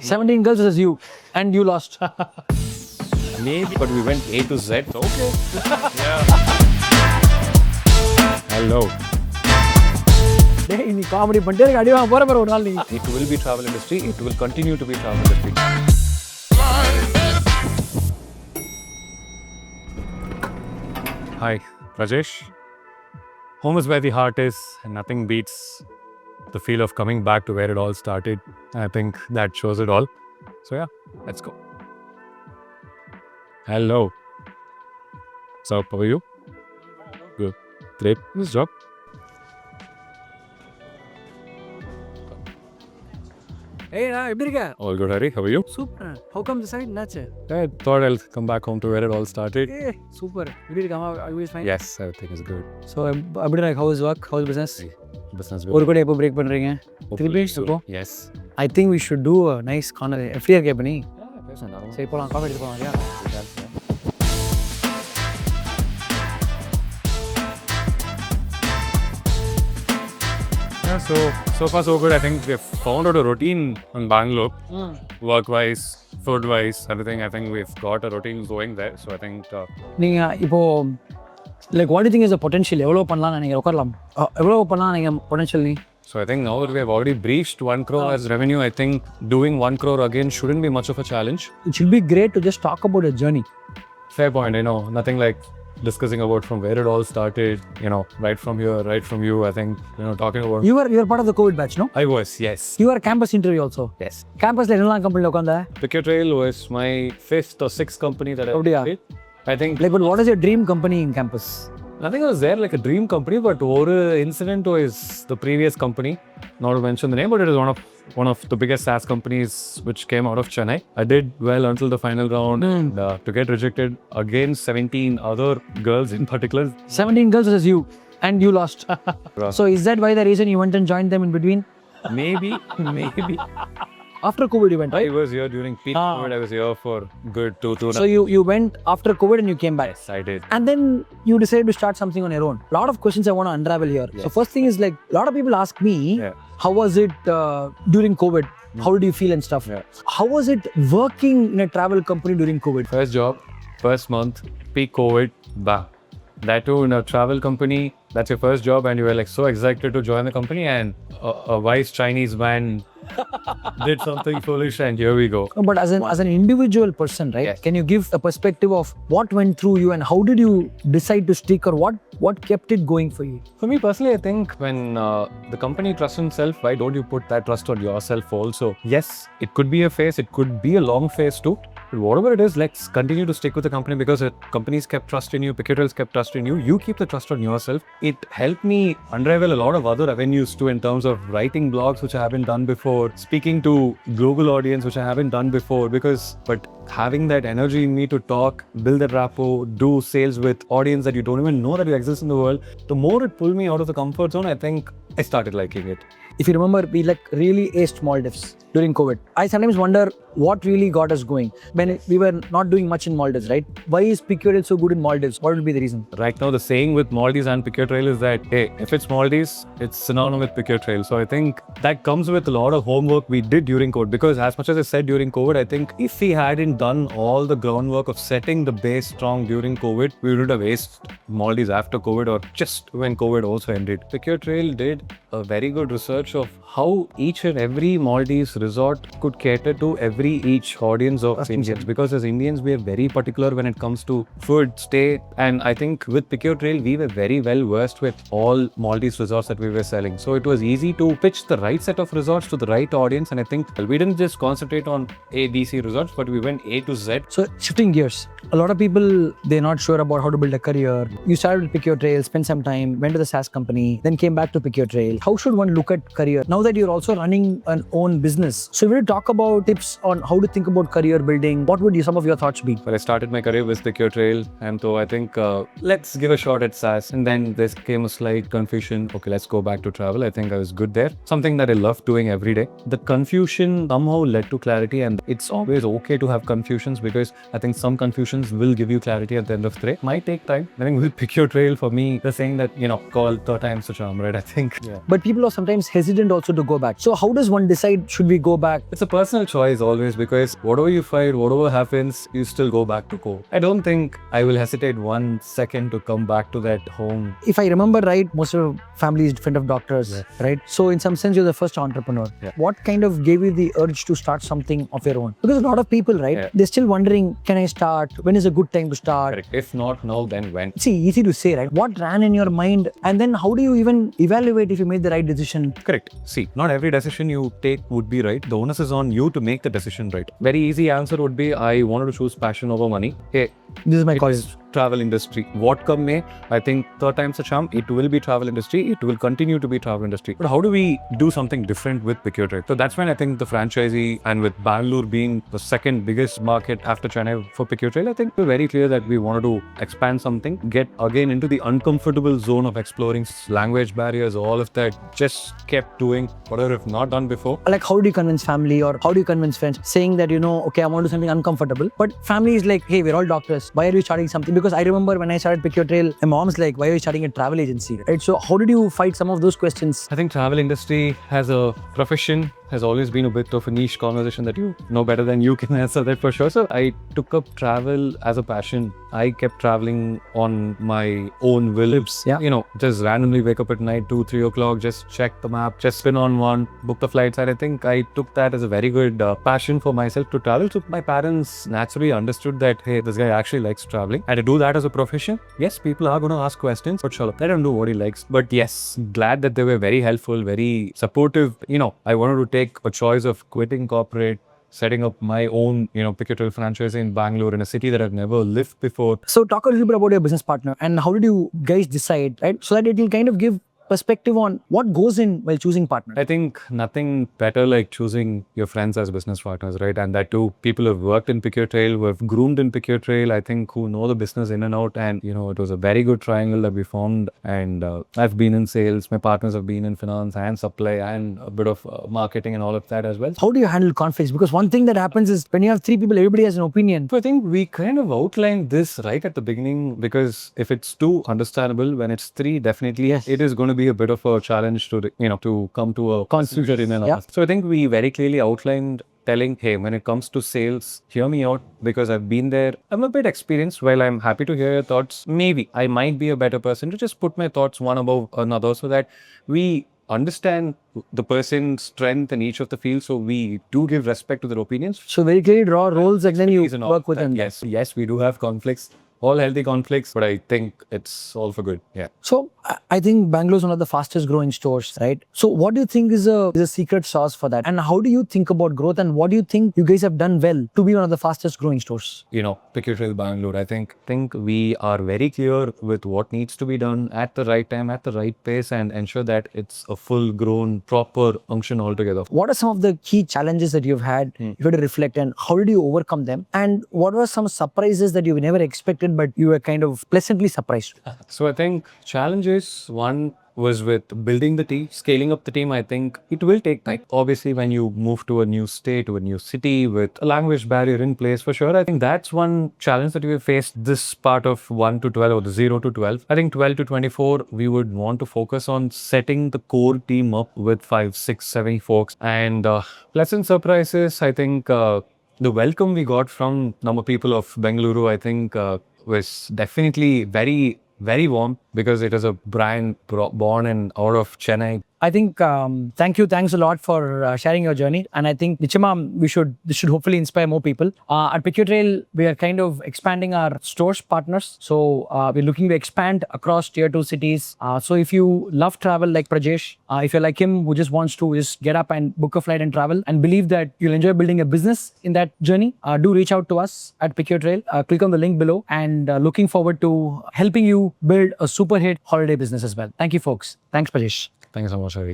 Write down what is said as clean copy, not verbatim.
17 girls versus you, and you lost. Maybe, but we went A to Z. Okay. Yeah. Hello. டேய் நீ comedy பண்ணிட்டே இருக்க, அடி வாங்க போற பாரு ஒரு நாள் நீ. It will be travel industry. It will continue to be travel industry. Hi, Prajesh. Home is where the heart is, and nothing beats the feel of coming back to where it all started. I think that shows it all. So yeah, let's go. Hello. So, how are you? Good. Great. Nice job. ஏய் நான் எப்படி இருக்க? All good, Hari. How are you? Super. How come this side என்னாச்சு? I thought I'll come back home to where it all started. ஏய் super. எப்படி இருக்க? Always fine. Yes, everything is good. So எப்படி இருக்கு? How is work? How is business? Business ஒரு கூட எப்போ break பண்றீங்க? திருப்பி இப்போ? Yes. I think we should do a nice corner. FTR கேப் பண்ணி. சரி போலாம், காஃபி எடுத்து போலாம். Yeah, so far so good. I think we've found out a routine in Bangalore, work-wise, food-wise, everything. I think we've got a routine going there. So I think நீங்க இப்போ like what do you think is the potential? எவ்வளவு பண்ணலாம் நீங்க உட்காரலாம்? எவ்வளவு பண்ணலாம் நீங்க potential நீ? So I think now that we have already breached 1 crore as revenue, I think doing 1 crore again shouldn't be much of a challenge. It should be great to just talk about your journey. Fair point. I know nothing like discussing about from where it all started. You know, right from here, right from you. I think talking about. You were part of the COVID batch, no? I was, yes. You were campus interview also. Yes. Campus la enna company la ukanda? Pickyourtrail was my 5th or 6th company that I did. I think. Like, but what is your dream company in campus? Nothing was there like a dream company, but one incident was the previous company. Not to mention the name, but it is one of the biggest SaaS companies which came out of Chennai. I did well until the final round, and to get rejected against 17 other girls in particular. 17 girls versus you, and you lost. So is that why the reason you went and joined them in between? Maybe. After COVID you went, right? I was here during peak COVID. I was here for good two. So you went after COVID and you came back. Yes, I did. And then you decided to start something on your own. A lot of questions I want to unravel here. Yes. So first thing is like, a lot of people ask me, how was it during COVID? How did you feel and stuff? Yeah. How was it working in a travel company during COVID? First job, first month, peak COVID, bah. That too in a travel company, that's your first job and you were like so excited to join the company, and a wise Chinese man did something foolish and here we go. But as an individual person, right? Yes. Can you give a perspective of what went through you and how did you decide to stick, or what kept it going for you? For me personally, I think when the company trusts in self, why don't you put that trust on yourself also? Yes, it could be a phase, it could be a long phase too. But whatever it is, let's continue to stick with the company because companies kept trust in you, Pickyourtrail's kept trust in you. You keep the trust on yourself. It helped me unravel a lot of other avenues too in terms of writing blogs, which I haven't done before, speaking to global audience, which I haven't done before, but having that energy in me to talk, build that rapport, do sales with audience that you don't even know that you exist in the world, the more it pulled me out of the comfort zone, I think I started liking it. If you remember, we really aced Maldives during COVID. I sometimes wonder what really got us going. When we were not doing much in Maldives, right? Why is Pickyourtrail so good in Maldives? What would be the reason? Right now, the saying with Maldives and Pickyourtrail is that, hey, if it's Maldives, it's synonymous with Pickyourtrail. So I think that comes with a lot of homework we did during COVID. Because as much as I said during COVID, I think if we hadn't done all the groundwork of setting the base strong during COVID, we would have aced Maldives after COVID or just when COVID also ended. Pickyourtrail did a very good research of how each and every Maldives resort could cater to each audience of Indians, because as Indians we are very particular when it comes to food, stay, and I think with Pickyourtrail we were very well versed with all Maldives resorts that we were selling. So it was easy to pitch the right set of resorts to the right audience, and I think we didn't just concentrate on A, B, C resorts, but we went A to Z. So shifting gears, a lot of people, they're not sure about how to build a career. You started with Pickyourtrail, spent some time, went to the SaaS company, then came back to Pickyourtrail. How should one look at career now that you're also running an own business? So we will talk about tips on how to think about career building. What would some of your thoughts be? Well, I started my career with Pickyourtrail, and so I think let's give a shot at SaaS. And then there came a slight confusion. Okay, let's go back to travel. I think I was good there. Something that I love doing every day. The confusion somehow led to clarity, and it's always okay to have confusions because I think some confusions will give you clarity at the end of the day. Might take time. I think with Pickyourtrail, for me, the saying that, call third time's a charm, right? I think. Yeah. But people are sometimes hesitant also to go back. So how does one decide, should we we go back? It's a personal choice always, because whatever you find, whatever happens, you still go back to core. I don't think I will hesitate 1 second to come back to that home. If I remember right, most of family is different of doctors, right? So in some sense, you're the first entrepreneur. What kind of gave you the urge to start something of your own? Because a lot of people, right, they're still wondering, can I start? When is a good time to start? Correct. If not now, then when? See, easy to say, right? What ran in your mind? And then how do you even evaluate if you made the right decision? Correct. See, not every decision you take would be right. The onus is on you to make the decision right. Very easy answer would be, I wanted to choose passion over money. Hey, this is my college. Travel industry. What come may, I think third time's a charm. It will be travel industry. It will continue to be travel industry. But how do we do something different with Pickyourtrail? So that's when I think the franchisee, and with Bangalore being the second biggest market after China for Pickyourtrail, I think we're very clear that we wanted to expand something, get again into the uncomfortable zone of exploring language barriers, all of that. Just kept doing whatever I've not done before. Like, how do you convince family, or how do you convince friends, saying that, okay, I want to do something uncomfortable, but family is like, hey, we're all doctors. Why are you starting something? Because I remember when I started Pickyourtrail, my mom's like, why are you starting a travel agency? Right? So how did you fight some of those questions? I think travel industry as a profession has always been a bit of a niche conversation that you know better than you can answer that for sure. So I took up travel as a passion. I kept traveling on my own will. Just randomly wake up at night, 2-3 o'clock, just check the map, just spin on one, book the flights. And I think I took that as a very good passion for myself to travel. So my parents naturally understood that, hey, this guy actually likes traveling. And to do that as a profession, yes, people are going to ask questions, but sure, let him do what he likes. But yes, glad that they were very helpful, very supportive. I wanted to take a choice of quitting corporate, setting up my own, Pickyourtrail franchise in Bangalore, in a city that I've never lived before. So talk a little bit about your business partner and how did you guys decide, right? So that it will kind of give perspective on what goes in while choosing partner. I think nothing better like choosing your friends as business partners, right? And that too, people who have worked in Pickyourtrail, who have groomed in Pickyourtrail, I think who know the business in and out. And, it was a very good triangle that we formed. And I've been in sales, my partners have been in finance and supply and a bit of marketing and all of that as well. How do you handle conflicts? Because one thing that happens is when you have 3 people, everybody has an opinion. So I think we kind of outlined this right at the beginning, because if it's 2, understandable. When it's 3, definitely it is going to be a bit of a challenge to come to a conclusion in an So I think we very clearly outlined, telling, hey, when it comes to sales, hear me out, because I've been there. I'm a bit experienced. While I'm happy to hear your thoughts, maybe I might be a better person to just put my thoughts one above another, so that we understand the person's strength in each of the fields. So we do give respect to their opinions. So very clearly draw roles and then you work with them. Yes, we do have conflicts. All healthy conflicts, but I think it's all for good. Yeah. So I think Bangalore is one of the fastest growing stores, right? So what do you think is a secret sauce for that? And how do you think about growth? And what do you think you guys have done well to be one of the fastest growing stores? Pickyourtrail Bangalore, I think we are very clear with what needs to be done at the right time, at the right pace, and ensure that it's a full grown, proper function altogether. What are some of the key challenges that you've had? You had to reflect, and how did you overcome them? And what were some surprises that you never expected, but you were kind of pleasantly surprised? So I think challenges, one was with building the team, scaling up the team. I think it will take time. Obviously, when you move to a new state, to a new city with a language barrier in place, for sure, I think that's one challenge that we have faced this part of 1 to 12 or the 0 to 12. I think 12 to 24, we would want to focus on setting the core team up with 5, 6, 7 folks. And pleasant surprises, I think the welcome we got from number people of Bengaluru, I think was definitely very, very warm, because it is a brand born and out of Chennai. I think thanks a lot for sharing your journey, and I think Nichima, this should hopefully inspire more people. At Pickyourtrail, we are kind of expanding our stores partners, so we're looking to expand across tier 2 cities. So if you love travel like Prajesh, if you're like him who just wants to just get up and book a flight and travel, and believe that you'll enjoy building a business in that journey, do reach out to us at Pickyourtrail. Click on the link below, and looking forward to helping you build a super hit holiday business as well. Thank you, folks. Thanks, Prajesh. Thank you so much, Hari.